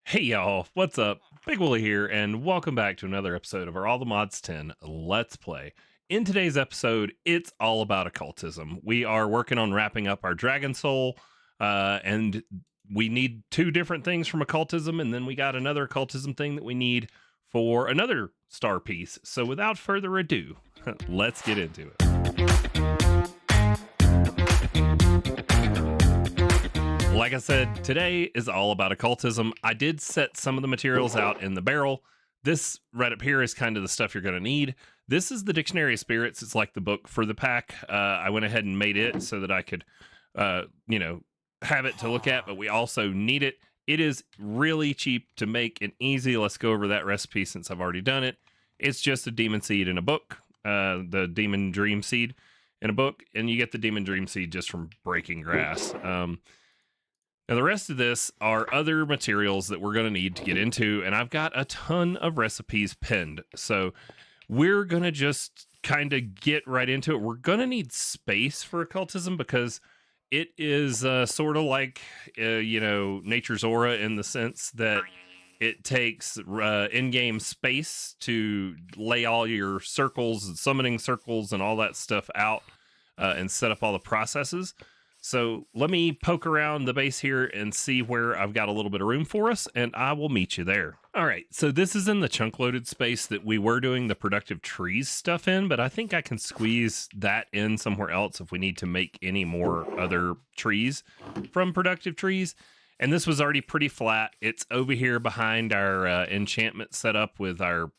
Hey y'all, what's up? Big Wooly here, and welcome back to another episode of our All the Mods 10 Let's Play. In today's episode, it's all about occultism. We are working on wrapping up our Dragon Soul, and we need two different things from occultism, and then we got another occultism thing that we need for another star piece. So without further ado, let's get into it. Like I said, today is all about occultism. I did set some of the materials out in the barrel. This right up here is kind of the stuff you're going to need. This is the Dictionary of Spirits. It's like the book for the pack. I went ahead and made it so that I could, have it to look at, but we also need it. It is really cheap to make and easy. Let's go over that recipe since I've already done it. It's just a demon seed in a book, the demon dream seed in a book, and you get the demon dream seed just from breaking grass. Now, the rest of this are other materials that we're going to need to get into, and I've got a ton of recipes pinned. So we're going to just kind of get right into it. We're going to need space for occultism because it is sort of like, nature's aura in the sense that it takes in-game space to lay all your circles and summoning circles and all that stuff out and set up all the processes. So let me poke around the base here and see where I've got a little bit of room for us, and I will meet you there. All right, so this is in the chunk loaded space that we were doing the productive trees stuff in, but I think I can squeeze that in somewhere else if we need to make any more other trees from productive trees. And this was already pretty flat. It's over here behind our enchantment setup with our,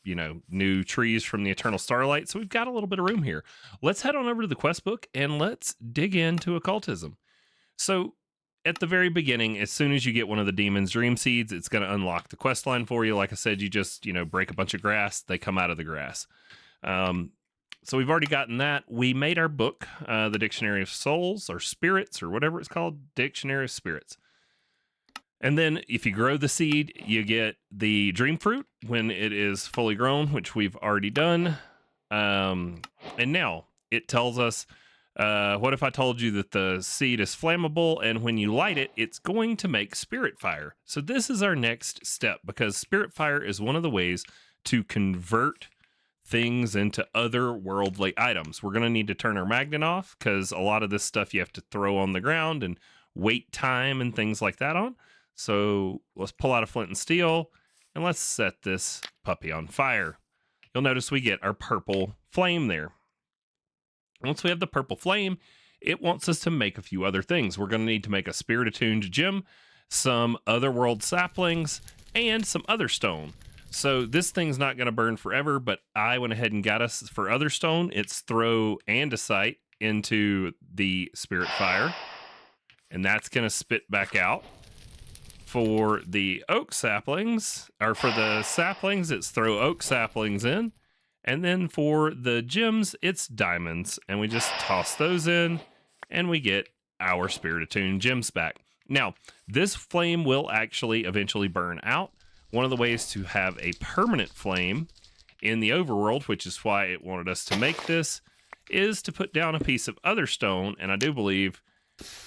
new trees from the Eternal Starlight. So we've got a little bit of room here. Let's head on over to the quest book and let's dig into occultism. So at the very beginning, as soon as you get one of the demon's dream seeds, it's going to unlock the quest line for you. Like I said, you just, break a bunch of grass. They come out of the grass. So we've already gotten that. We made our book, the Dictionary of Souls or Spirits or whatever it's called, Dictionary of Spirits. And then if you grow the seed, you get the dream fruit when it is fully grown, which we've already done. And now it tells us, what if I told you that the seed is flammable and when you light it, it's going to make spirit fire. So this is our next step because spirit fire is one of the ways to convert things into other worldly items. We're going to need to turn our magnet off because a lot of this stuff you have to throw on the ground and wait time and things like that on. So let's pull out a flint and steel and let's set this puppy on fire. You'll notice we get our purple flame there. Once we have the purple flame, it wants us to make a few other things. We're going to need to make a spirit attuned gem, some otherworld saplings, and some other stone. So this thing's not going to burn forever, but I went ahead and got us for other stone. It's throw andesite into the spirit fire, and that's going to spit back out. For the oak saplings, or for the saplings, it's throw oak saplings in. And then for the gems, it's diamonds. And we just toss those in, and we get our spirit attuned gems back. Now, this flame will actually eventually burn out. One of the ways to have a permanent flame in the overworld, which is why it wanted us to make this, is to put down a piece of other stone. And I do believe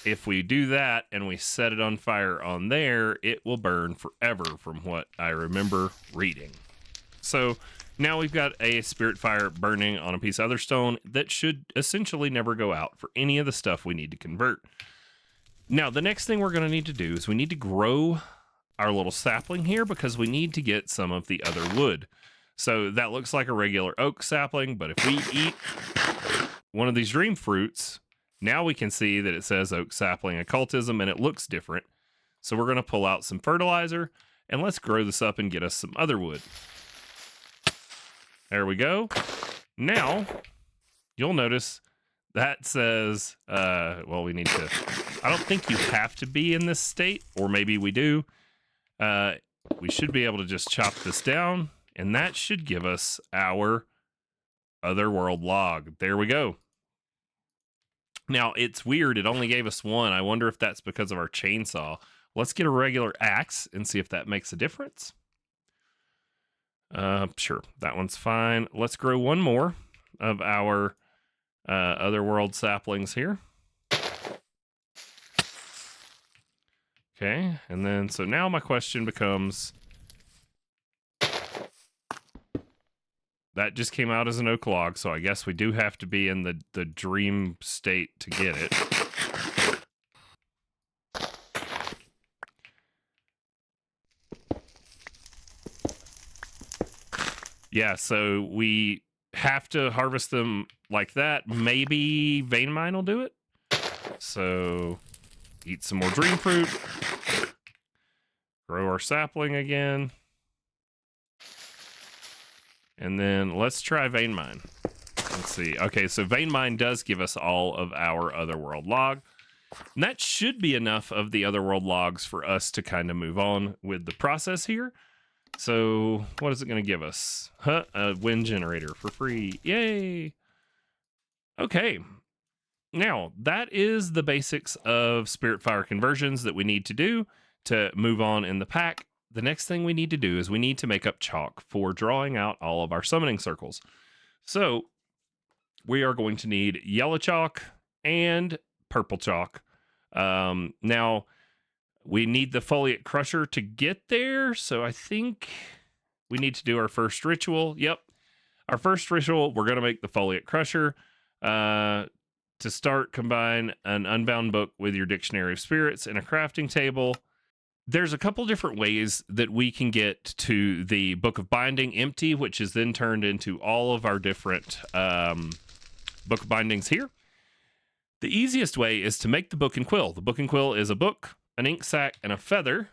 if we do that and we set it on fire on there, it will burn forever from what I remember reading. So now we've got a spirit fire burning on a piece of other stone that should essentially never go out for any of the stuff we need to convert. Now, the next thing we're going to need to do is we need to grow our little sapling here because we need to get some of the other wood. So that looks like a regular oak sapling, but if we eat one of these dream fruits, now we can see that it says oak sapling occultism and it looks different. So we're going to pull out some fertilizer and let's grow this up and get us some other wood. There we go. Now you'll notice that says, we need to, I don't think you have to be in this state, or maybe we do. We should be able to just chop this down and that should give us our otherworld log. There we go. Now, it's weird. It only gave us one. I wonder if that's because of our chainsaw. Let's get a regular axe and see if that makes a difference. Sure. That one's fine. Let's grow one more of our otherworld saplings here. Okay, and then so now my question becomes, that just came out as an oak log, so I guess we do have to be in the dream state to get it. Yeah, so we have to harvest them like that. Maybe vein mine will do it. So eat some more dream fruit. Grow our sapling again. And then let's try vein mine. Let's see. Okay, so vein mine does give us all of our otherworld log. And that should be enough of the otherworld logs for us to kind of move on with the process here. So what is it going to give us? A wind generator for free. Yay. Okay. Now, that is the basics of spirit fire conversions that we need to do to move on in the pack. The next thing we need to do is we need to make up chalk for drawing out all of our summoning circles. So we are going to need yellow chalk and purple chalk. Now, we need the foliate crusher to get there, so I think we need to do our first ritual. Yep. Our first ritual, we're going to make the foliate crusher. To start, combine an unbound book with your dictionary of spirits and a crafting table. There's a couple different ways that we can get to the book of binding empty, which is then turned into all of our different book of bindings here. The easiest way is to make the book and quill. The book and quill is a book, an ink sac, and a feather,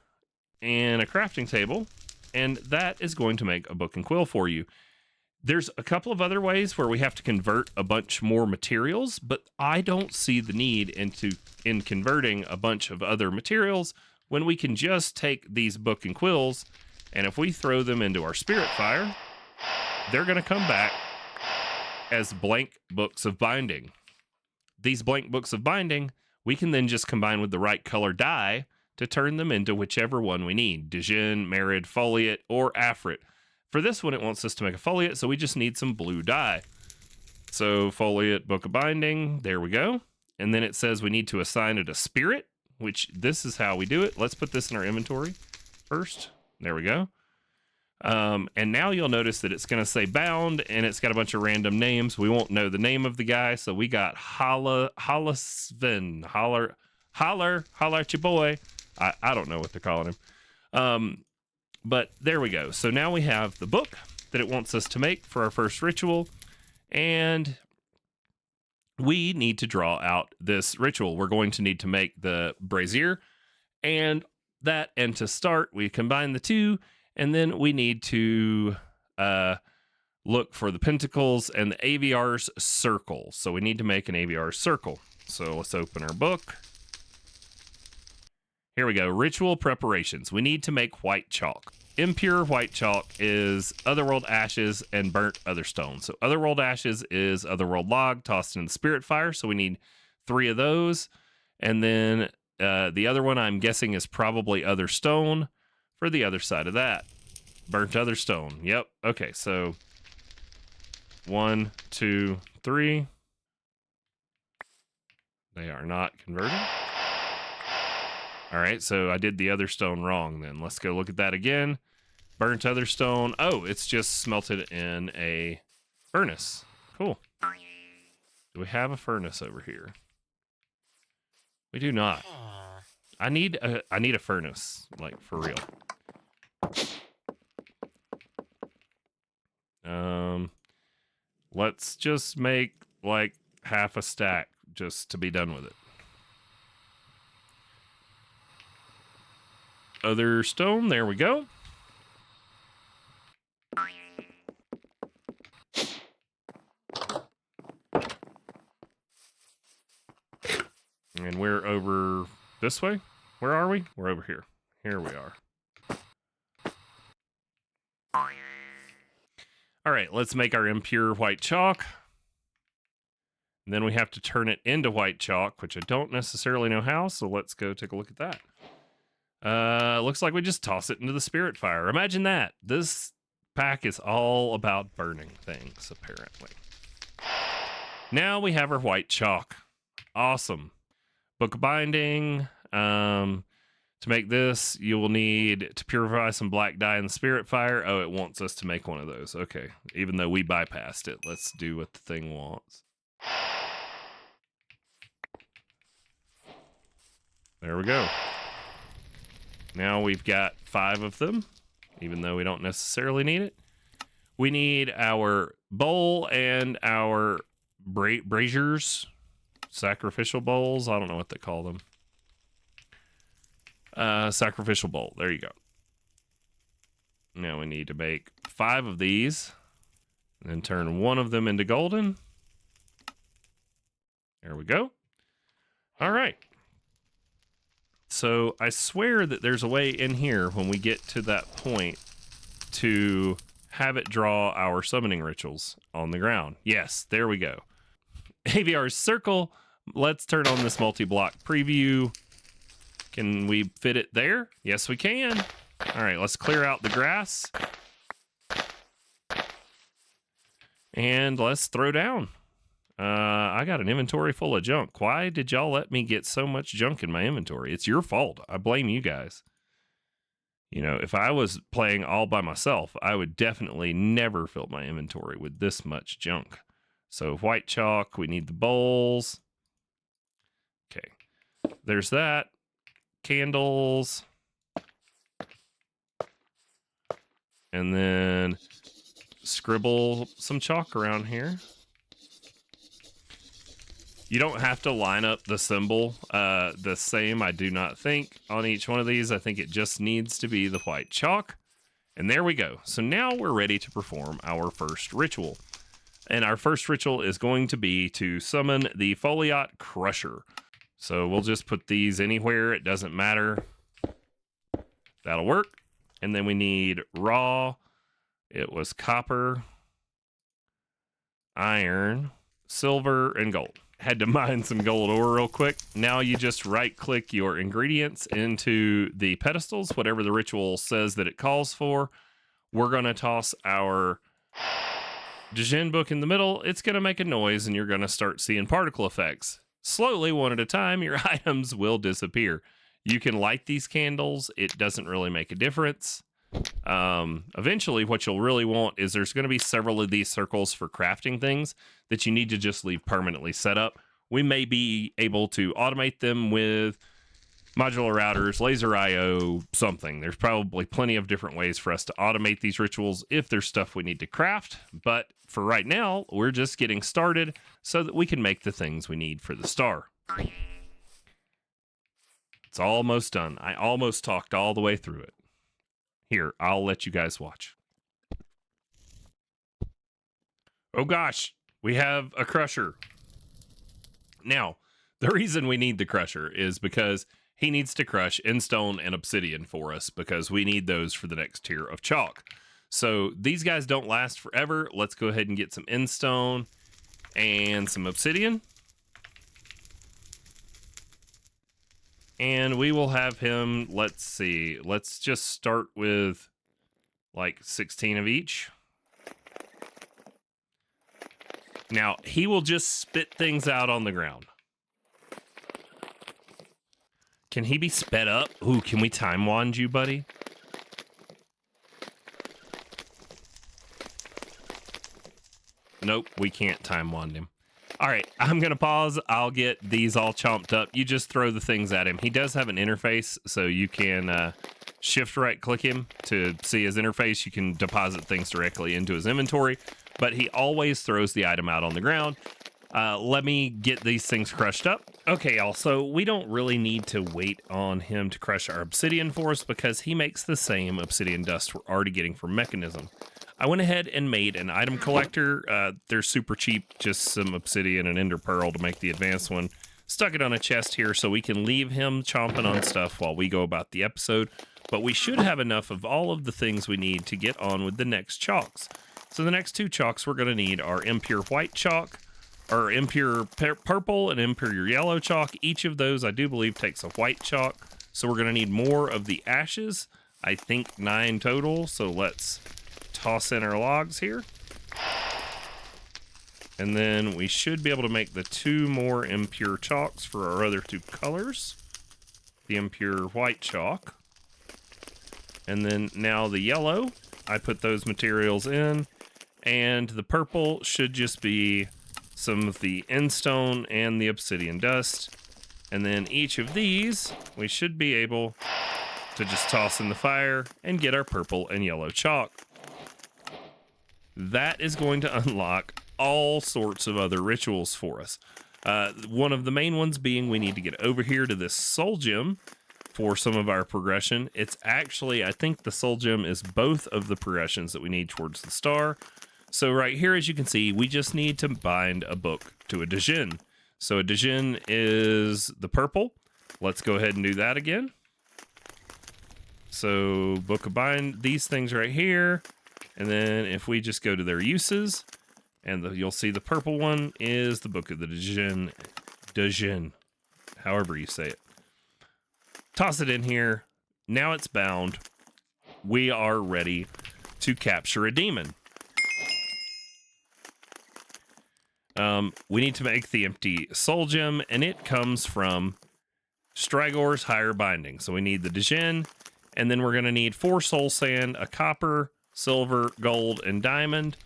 and a crafting table, and that is going to make a book and quill for you. There's a couple of other ways where we have to convert a bunch more materials, but I don't see the need in converting a bunch of other materials when we can just take these book and quills, and if we throw them into our spirit fire, they're going to come back as blank books of binding. These blank books of binding, we can then just combine with the right color dye to turn them into whichever one we need. Dijin, Merid, Foliate, or Afrit. For this one, it wants us to make a Foliate, so we just need some blue dye. So Foliate, Book of Binding, there we go. And then it says we need to assign it a spirit, which this is how we do it. Let's put this in our inventory first. There we go. And now you'll notice that it's going to say bound, and it's got a bunch of random names. We won't know the name of the guy, so we got Hollisven. Holler at your boy. I don't know what they're calling him. But there we go. So now we have the book that it wants us to make for our first ritual, and we need to draw out this ritual. We're going to need to make the brazier, and to start, we combine the two, and then we need to look for the pentacles and the AVR's circle. So we need to make an AVR circle. So let's open our book. Here we go. Ritual preparations. We need to make white chalk. Impure white chalk is otherworld ashes and burnt other stone. So otherworld ashes is otherworld log tossed in the spirit fire. So we need 3 of those. And then the other one I'm guessing is probably other stone for the other side of that. Burnt other stone. Yep. Okay. So 1, 2, 3. They are not converted. All right, so I did the other stone wrong then. Let's go look at that again. Burnt other stone. Oh, it's just smelted in a furnace. Cool. Do we have a furnace over here? We do not. I need a furnace, like for real. Let's just make like half a stack just to be done with it. Other stone, there we go. And we're over this way. Where are we? We're over here. Here we are. All right, let's make our impure white chalk. And then we have to turn it into white chalk, which I don't necessarily know how, so let's go take a look at that. Looks like we just toss it into the spirit fire. Imagine that. This pack is all about burning things, apparently. Now we have our white chalk. Awesome. Book binding. To make this, you will need to purify some black dye in the spirit fire. Oh, it wants us to make one of those. Okay. Even though we bypassed it, let's do what the thing wants. There we go. Now we've got 5 of them, even though we don't necessarily need it. We need our bowl and our braziers, sacrificial bowls. I don't know what they call them. Sacrificial bowl. There you go. Now we need to make 5 of these and then turn 1 of them into golden. There we go. All right. So I swear that there's a way in here when we get to that point to have it draw our summoning rituals on the ground. Yes, there we go. AVR's circle. Let's turn on this multi-block preview. Can we fit it there? Yes, we can. All right, let's clear out the grass. And let's throw down. I got an inventory full of junk. Why did y'all let me get so much junk in my inventory? It's your fault. I blame you guys. You know, if I was playing all by myself, I would definitely never fill my inventory with this much junk. So white chalk, we need the bowls. Okay, there's that. Candles. And then scribble some chalk around here. You don't have to line up the symbol the same, I do not think, on each one of these. I think it just needs to be the white chalk. And there we go. So now we're ready to perform our first ritual. And our first ritual is going to be to summon the Foliot Crusher. So we'll just put these anywhere. It doesn't matter. That'll work. And then we need raw. It was copper, iron, silver, and gold. Had to mine some gold ore real quick. Now you just right click your ingredients into the pedestals, whatever the ritual says that it calls for. We're going to toss our Djinn book in the middle. It's going to make a noise and you're going to start seeing particle effects. Slowly, one at a time, your items will disappear. You can light these candles. It doesn't really make a difference. Eventually what you'll really want is there's going to be several of these circles for crafting things that you need to just leave permanently set up. We may be able to automate them with modular routers, laser IO, something. There's probably plenty of different ways for us to automate these rituals if there's stuff we need to craft. But for right now, we're just getting started so that we can make the things we need for the star. It's almost done. I almost talked all the way through it. Here, I'll let you guys watch. Oh gosh, we have a crusher. Now, the reason we need the crusher is because he needs to crush endstone and obsidian for us because we need those for the next tier of chalk. So these guys don't last forever. Let's go ahead and get some endstone and some obsidian. And we will have him, let's see, let's just start with like 16 of each. Now, he will just spit things out on the ground. Can he be sped up? Ooh, can we time wand you, buddy? Nope, we can't time wand him. All right, I'm going to pause. I'll get these all chomped up. You just throw the things at him. He does have an interface, so you can shift right click him to see his interface. You can deposit things directly into his inventory, but he always throws the item out on the ground. Let me get these things crushed up. Okay, y'all, so we don't really need to wait on him to crush our obsidian for us because he makes the same obsidian dust we're already getting from Mechanism. I went ahead and made an item collector. They're super cheap, just some obsidian and ender pearl to make the advanced one. Stuck it on a chest here so we can leave him chomping on stuff while we go about the episode. But we should have enough of all of the things we need to get on with the next chalks. So the next 2 chalks we're going to need are impure white chalk, or impure purple and impure yellow chalk. Each of those, I do believe, takes a white chalk. So we're going to need more of the ashes. I think 9 total. So let's toss in our logs here. And then we should be able to make the 2 more impure chalks for our other 2 colors. the impure white chalk. And then now the yellow, I put those materials in. And the purple should just be some of the endstone and the obsidian dust. And then each of these, we should be able to just toss in the fire and get our purple and yellow chalk. That is going to unlock all sorts of other rituals for us. One of the main ones being we need to get over here to this soul gem for some of our progression. It's actually, I think the soul gem is both of the progressions that we need towards the star. So right here, as you can see, we just need to bind a book to a Djinn. So a Djinn is the purple. Let's go ahead and do that again. So book of bind, these things right here. And then if we just go to their uses, and you'll see the purple one is the book of the Djinn, however you say it. Toss it in here. Now it's bound. We are ready to capture a demon. We need to make the empty soul gem, and it comes from Strigor's higher binding. So we need the Djinn, and then we're going to need 4 soul sand, a copper, silver, gold, and diamond.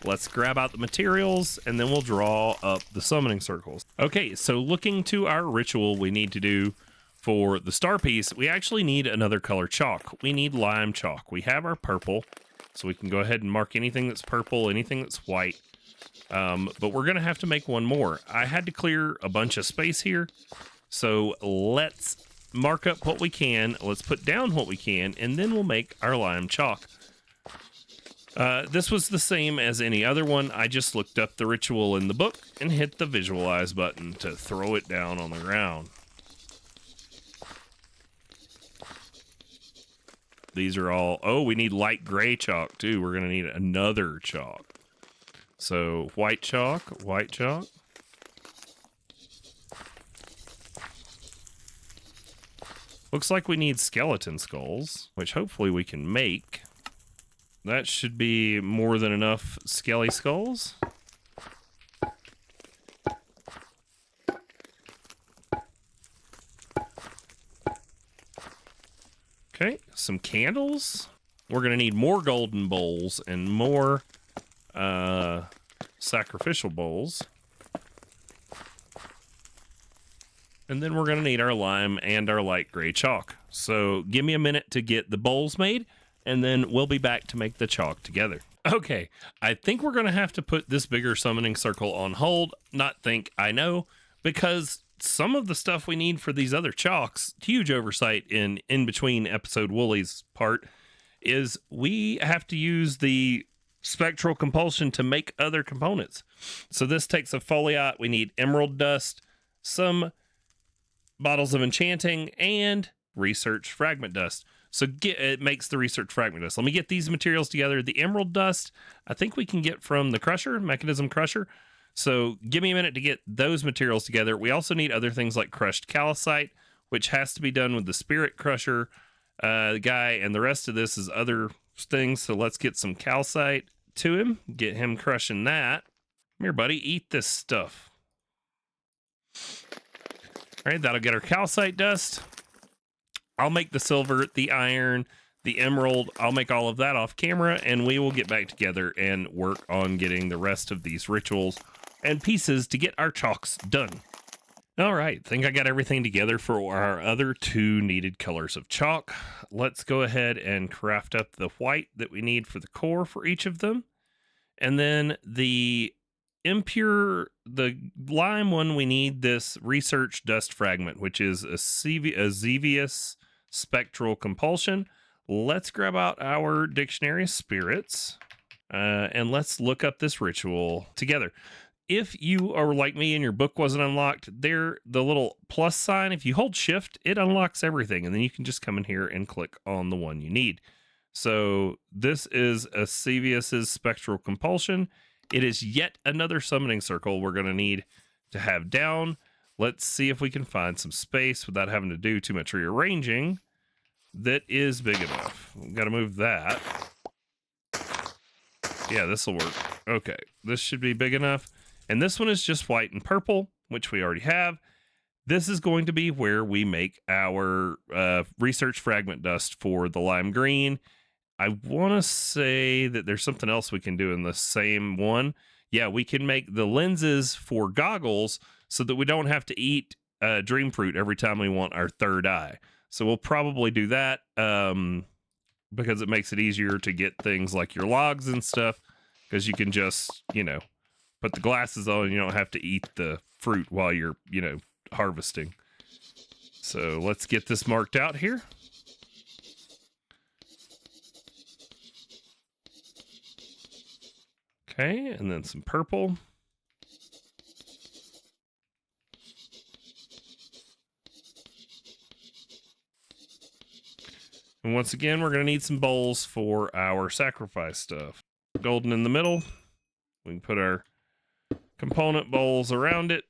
Let's grab out the materials, and then we'll draw up the summoning circles. Okay, so looking to our ritual we need to do for the star piece, we actually need another color chalk. We need lime chalk. We have our purple, so we can go ahead and mark anything that's purple, anything that's white. But we're going to have to make one more. I had to clear a bunch of space here, so let's mark up what we can. Let's put down what we can, and then we'll make our lime chalk. This was the same as any other one. I just looked up the ritual in the book and hit the visualize button to throw it down on the ground. These are all, oh, we need light gray chalk too. We're going to need another chalk. So white chalk, white chalk. Looks like we need skeleton skulls, which hopefully we can make. That should be more than enough skelly skulls. Okay, some candles. We're going to need more golden bowls and more sacrificial bowls. And then we're going to need our lime and our light gray chalk. So give me a minute to get the bowls made, and then we'll be back to make the chalk together. Okay, I think we're going to have to put this bigger summoning circle on hold. Not think, I know, because some of the stuff we need for these other chalks, huge oversight in between episode Woolly's part, is we have to use the spectral compulsion to make other components. So this takes a foliot. We need emerald dust, some bottles of enchanting, and research fragment dust. So it makes the research fragment dust. Let me get these materials together. The emerald dust, I think we can get from the crusher, mechanism crusher. So give me a minute to get those materials together. We also need other things like crushed calcite, which has to be done with the spirit crusher guy, and the rest of this is other things. So let's get some calcite to him, get him crushing that. Come here, buddy, eat this stuff. All right, that'll get our calcite dust. I'll make the silver, the iron, the emerald. I'll make all of that off camera, and we will get back together and work on getting the rest of these rituals and pieces to get our chalks done. All right, think I got everything together for our other 2 needed colors of chalk. Let's go ahead and craft up the white that we need for the core for each of them. And then the lime one, we need this research dust fragment, which is a Xevious spectral compulsion. Let's grab out our dictionary of spirits and let's look up this ritual together. If you are like me and your book wasn't unlocked, the little plus sign, if you hold shift, it unlocks everything. And then you can just come in here and click on the one you need. So this is a Xevious's spectral compulsion. It is yet another summoning circle we're going to need to have down. Let's see if we can find some space without having to do too much rearranging. That is big enough. We've got to move that. Yeah, this will work. Okay, this should be big enough. And this one is just white and purple, which we already have. This is going to be where we make our research fragment dust for the lime green. I want to say that there's something else we can do in the same one. Yeah, we can make the lenses for goggles so that we don't have to eat dream fruit every time we want our third eye. So we'll probably do that because it makes it easier to get things like your logs and stuff, because you can just, put the glasses on and you don't have to eat the fruit while you're, harvesting. So let's get this marked out here. Okay, and then some purple. And once again, we're going to need some bowls for our sacrifice stuff. Golden in the middle. We can put our component bowls around it.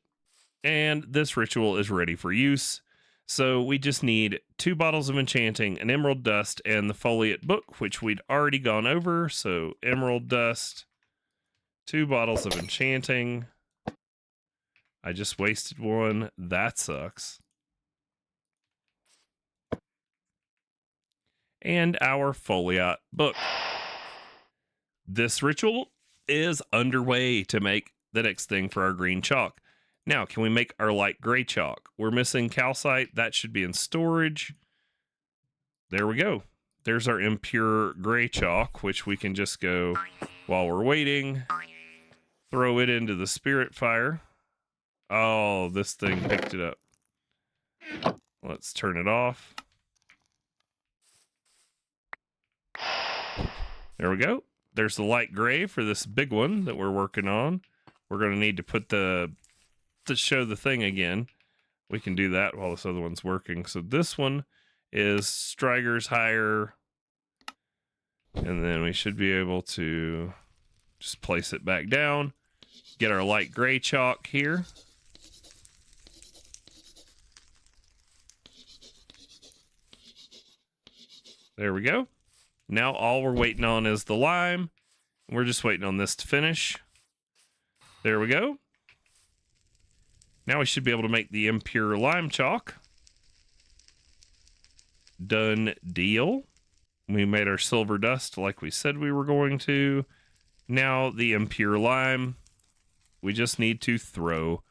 And this ritual is ready for use. So we just need 2 bottles of enchanting, an emerald dust, and the foliate book, which we'd already gone over. So emerald dust, 2 bottles of enchanting. I just wasted one. That sucks. And our foliate book. This ritual is underway to make the next thing for our green chalk. Now, can we make our light gray chalk? We're missing calcite. That should be in storage. There we go. There's our impure gray chalk, which we can just go, while we're waiting, throw it into the spirit fire. Oh, this thing picked it up. Let's turn it off. There we go. There's the light gray for this big one that we're working on. We're going to need to put to show the thing again. We can do that while this other one's working. So this one is Striger's higher. And then we should be able to just place it back down. Get our light gray chalk here. There we go. Now all we're waiting on is the lime. We're just waiting on this to finish. There we go. Now we should be able to make the impure lime chalk. Done deal. We made our silver dust like we said we were going to. Now the impure lime, we just need to throw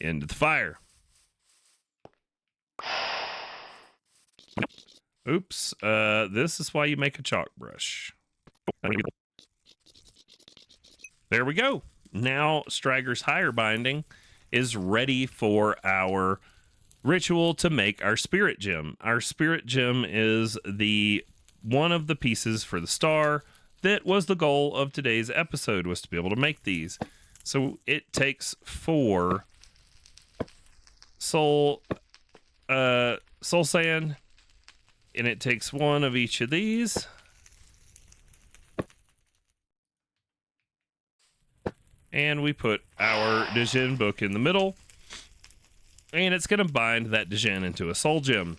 into the fire. Oops, this is why you make a chalk brush. There we go. Now Striger's higher binding is ready for our ritual to make our spirit gem. Our spirit gem is the one of the pieces for the star that was the goal of today's episode, was to be able to make these. So it takes 4 soul sand, and it takes 1 of each of these. And we put our Djinn book in the middle. And it's going to bind that Djinn into a soul gem.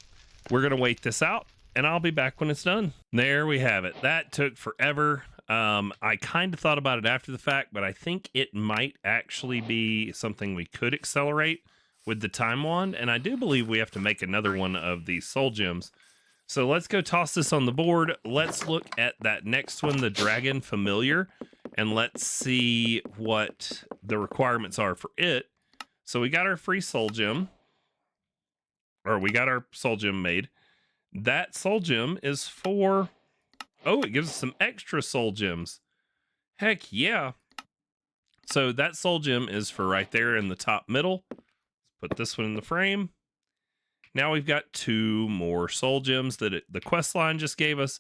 We're going to wait this out, and I'll be back when it's done. There we have it. That took forever. I kind of thought about it after the fact, but I think it might actually be something we could accelerate with the time wand. And I do believe we have to make another one of these soul gems. So let's go toss this on the board. Let's look at that next one, the Dragon Familiar, and let's see what the requirements are for it. So we got our free soul gem, or we got our soul gem made. That soul gem is for, oh, it gives us some extra soul gems. Heck yeah. So that soul gem is for right there in the top middle. Let's put this one in the frame. Now we've got 2 more soul gems that the quest line just gave us.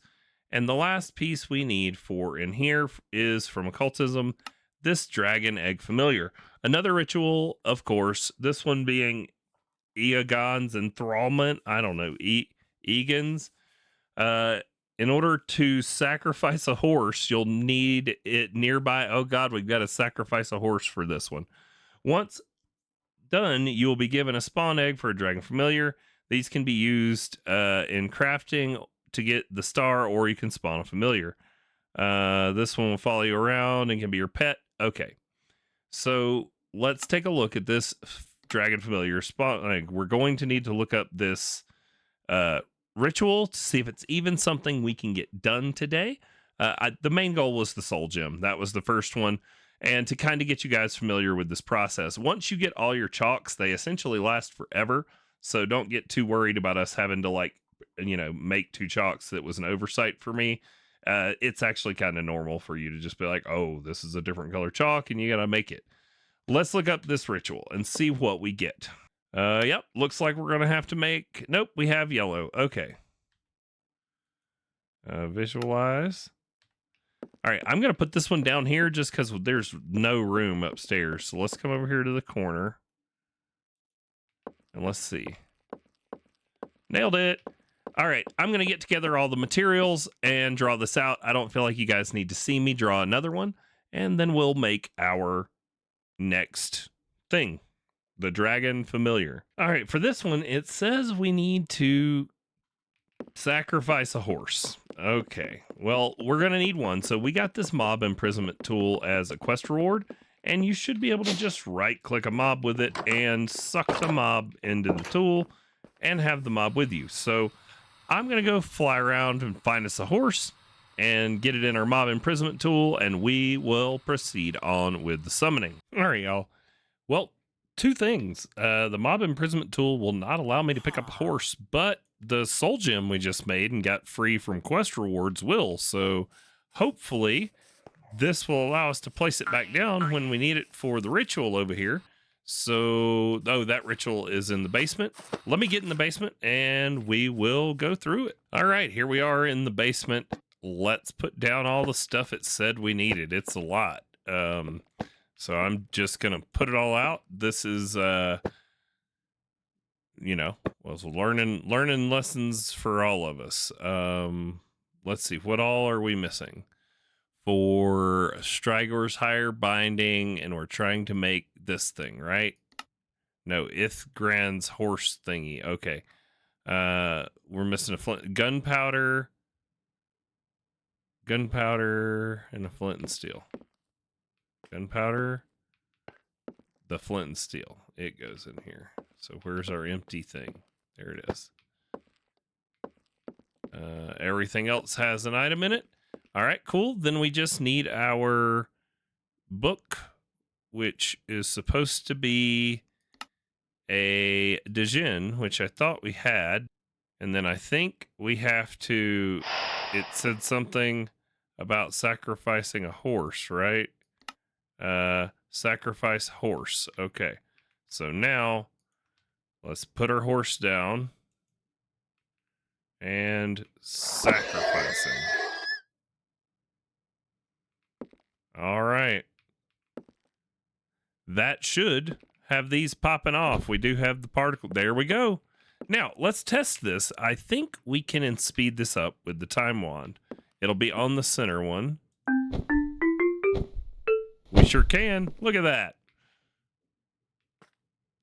And the last piece we need for in here is from Occultism, this Dragon Egg Familiar. Another ritual, of course, this one being Eagon's enthrallment. I don't know, Egan's. In order to sacrifice a horse, you'll need it nearby. Oh God, we've got to sacrifice a horse for this one. Once done, you will be given a spawn egg for a Dragon Familiar. These can be used in crafting to get the star, or you can spawn a familiar. This one will follow you around and can be your pet. Okay, so let's take a look at this dragon familiar spawn, like, we're going to need to look up this ritual to see if it's even something we can get done today. The main goal was the soul gem. That was the first one. And to kind of get you guys familiar with this process, once you get all your chalks, they essentially last forever. So don't get too worried about us having to, like, make 2 chalks. That was an oversight for me. It's actually kind of normal for you to just be like, oh, this is a different color chalk and you got to make it. Let's look up this ritual and see what we get. Yep, looks like we're going to have to make... Nope, we have yellow. Okay. Visualize. All right, I'm going to put this one down here just because there's no room upstairs. So let's come over here to the corner. And let's see. Nailed it. All right, I'm going to get together all the materials and draw this out. I don't feel like you guys need to see me draw another one. And then we'll make our next thing. The dragon familiar. All right, for this one, it says we need to sacrifice a horse. Okay, well, we're going to need one. So we got this mob imprisonment tool as a quest reward, and you should be able to just right-click a mob with it and suck the mob into the tool and have the mob with you. So I'm going to go fly around and find us a horse and get it in our mob imprisonment tool, and we will proceed on with the summoning. All right, y'all. Well, 2 things. The mob imprisonment tool will not allow me to pick up a horse, but the soul gem we just made and got free from quest rewards will. So hopefully this will allow us to place it back down when we need it for the ritual over here. So, oh, that ritual is in the basement. Let me get in the basement and we will go through it. All right, here we are in the basement. Let's put down all the stuff it said we needed. It's a lot. So I'm just going to put it all out. This is, learning lessons for all of us. Let's see, what all are we missing? For Strigor's higher binding, and we're trying to make this thing, right? No, Ithgran's horse thingy. Okay. We're missing a flint, gunpowder, and a flint and steel. Gunpowder, the flint and steel. It goes in here. So where's our empty thing? There it is. Everything else has an item in it. All right, cool. Then we just need our book, which is supposed to be a Djinn, which I thought we had. And then I think we have to... It said something about sacrificing a horse, right? Sacrifice horse. Okay. So now let's put our horse down and sacrifice him. All right. That should have these popping off. We do have the particle. There we go. Now, let's test this. I think we can speed this up with the time wand. It'll be on the center one. We sure can. Look at that.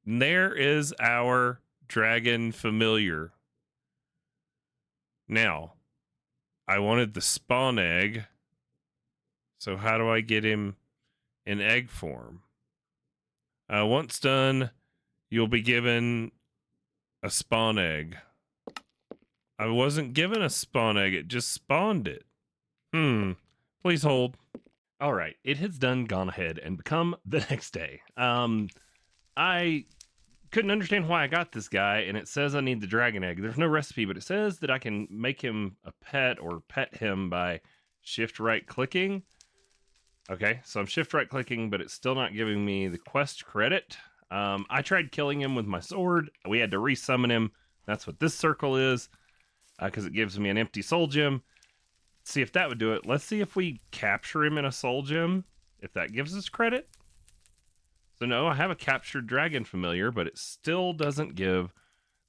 And there is our dragon familiar. Now, I wanted the spawn egg. So how do I get him in egg form? Once done, you'll be given a spawn egg. I wasn't given a spawn egg. It just spawned it. Please hold. All right, it has gone ahead and become the next day. I couldn't understand why I got this guy, and it says I need the dragon egg. There's no recipe, but it says that I can make him a pet or pet him by shift right clicking. Okay, so I'm shift right clicking, but it's still not giving me the quest credit. I tried killing him with my sword. We had to resummon him. That's what this circle is, because it gives me an empty soul gem. See if that would do it. Let's see if we capture him in a soul gem, if that gives us credit. So no, I have a captured dragon familiar, but it still doesn't give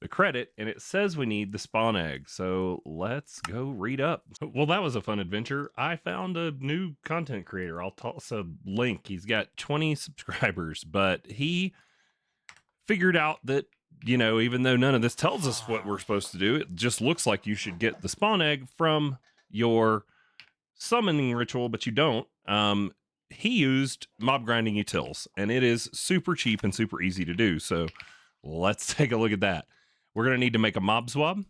the credit, and it says we need the spawn egg. So let's go read up. Well, that was a fun adventure. I found a new content creator. I'll toss a link. He's got 20 subscribers, but he figured out that, even though none of this tells us what we're supposed to do, it just looks like you should get the spawn egg from your summoning ritual, but you don't. he used mob grinding utils, and it is super cheap and super easy to do. So let's take a look at that. We're going to need to make a mob swab.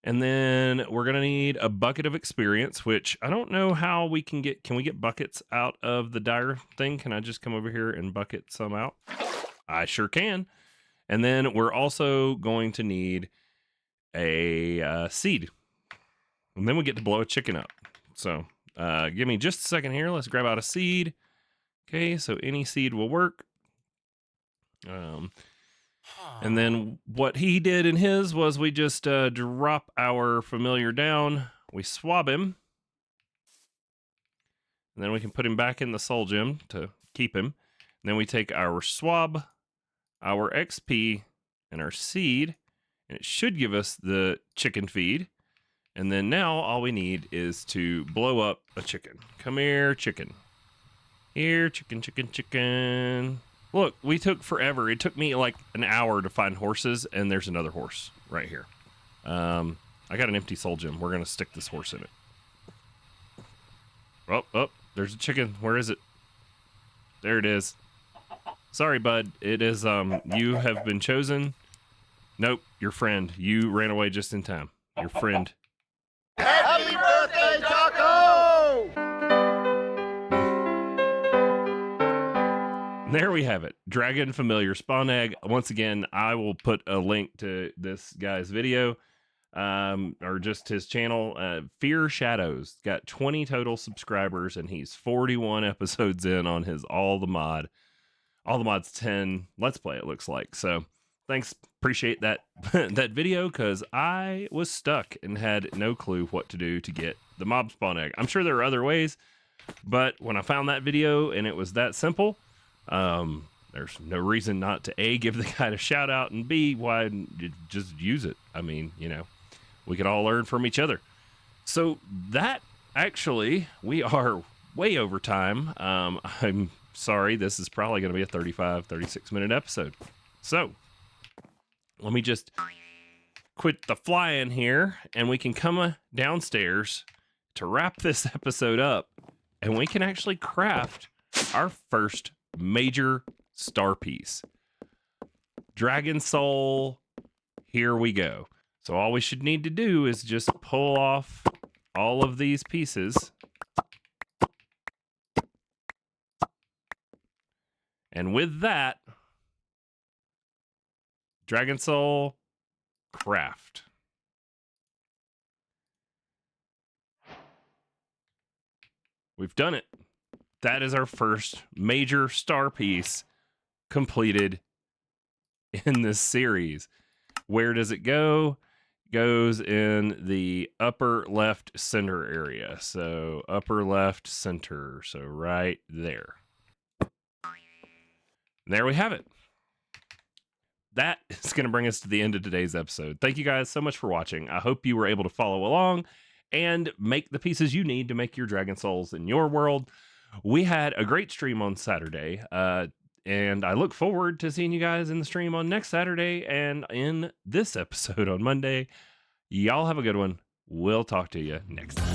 And then we're going to need a bucket of experience, which I don't know how we can get. Can we get buckets out of the dire thing? Can I just come over here and bucket some out? I sure can. And then we're also going to need a seed. And then we get to blow a chicken up. So give me just a second here. Let's grab out a seed. Okay, so any seed will work. And then what he did in his was we just drop our familiar down. We swab him. And then we can put him back in the soul gem to keep him. And then we take our swab, our XP, and our seed. And it should give us the chicken feed. And then now all we need is to blow up a chicken. Come here, chicken. Here, chicken, chicken, chicken. Look, we took forever. It took me like an hour to find horses, and there's another horse right here. I got an empty soul gem. We're going to stick this horse in it. Oh, there's a chicken. Where is it? There it is. Sorry, bud. It is, you have been chosen. Nope, your friend. You ran away just in time. Your friend. Happy birthday, Taco! There we have it. Dragon Familiar Spawn Egg. Once again, I will put a link to this guy's video, or just his channel. Fear Shadows. Got 20 total subscribers, and he's 41 episodes in on his All the Mods 10 Let's Play, it looks like. So thanks. Appreciate that that video, because I was stuck and had no clue what to do to get the mob spawn egg. I'm sure there are other ways, but when I found that video and it was that simple, there's no reason not to A, give the guy a shout out, and B, why just use it. I mean, you know, we could all learn from each other. So that actually, we are way over time. I'm sorry, this is probably going to be a 36 minute episode. So let me just quit the flying here, and we can come downstairs to wrap this episode up, and we can actually craft our first major star piece. Dragon Soul, here we go. So all we should need to do is just pull off all of these pieces. And with that, Dragon Soul craft. We've done it. That is our first major star piece completed in this series. Where does it go? It goes in the upper left center area. So upper left center. So right there. There we have it. That is going to bring us to the end of today's episode. Thank you guys so much for watching. I hope you were able to follow along and make the pieces you need to make your Dragon Souls in your world. We had a great stream on Saturday, and I look forward to seeing you guys in the stream on next Saturday and in this episode on Monday. Y'all have a good one. We'll talk to you next time.